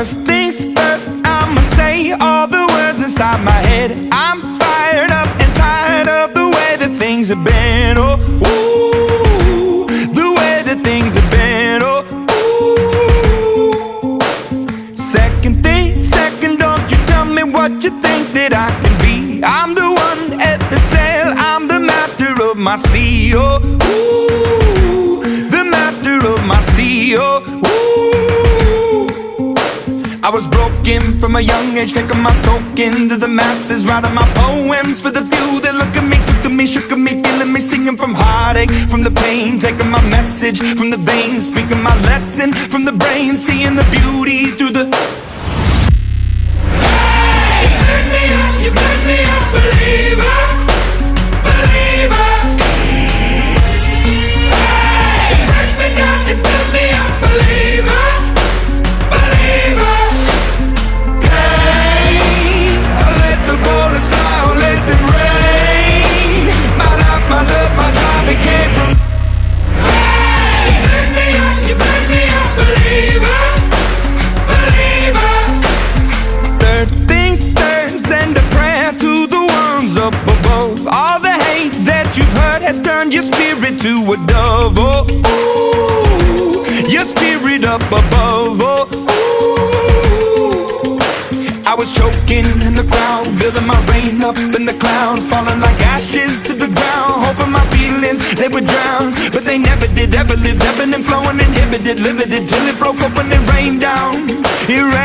First things first, I'ma say all the words inside my head. I'm fired up and tired of the way that things have been. Oh, ooh, the way that things have been. Oh, ooh. Second thing, second, don't you tell me what you think that I can be. I'm the one at the sail, I'm the master of my sea. Oh, ooh, the master of my sea. Oh, ooh. I was broken from a young age, taking my soak into the masses, writing my poems for the few that look at me, took to me, shook at me, feeling me, singing from heartache, from the pain, taking my message from the veins, speaking my lesson from the brain, seeing the beauty through the... Hey, you burn me up, you burn me up, believer, believer. Hey, you burn me down, you burn me up, believer, believer. Your spirit to a dove, oh, ooh, your spirit up above, oh, ooh. I was choking in the crowd, building my rain up in the cloud, falling like ashes to the ground, hoping my feelings, they would drown, but they never did, ever lived, ebbing and flowing, inhibited, limited, till it broke up when it rained down, it rained.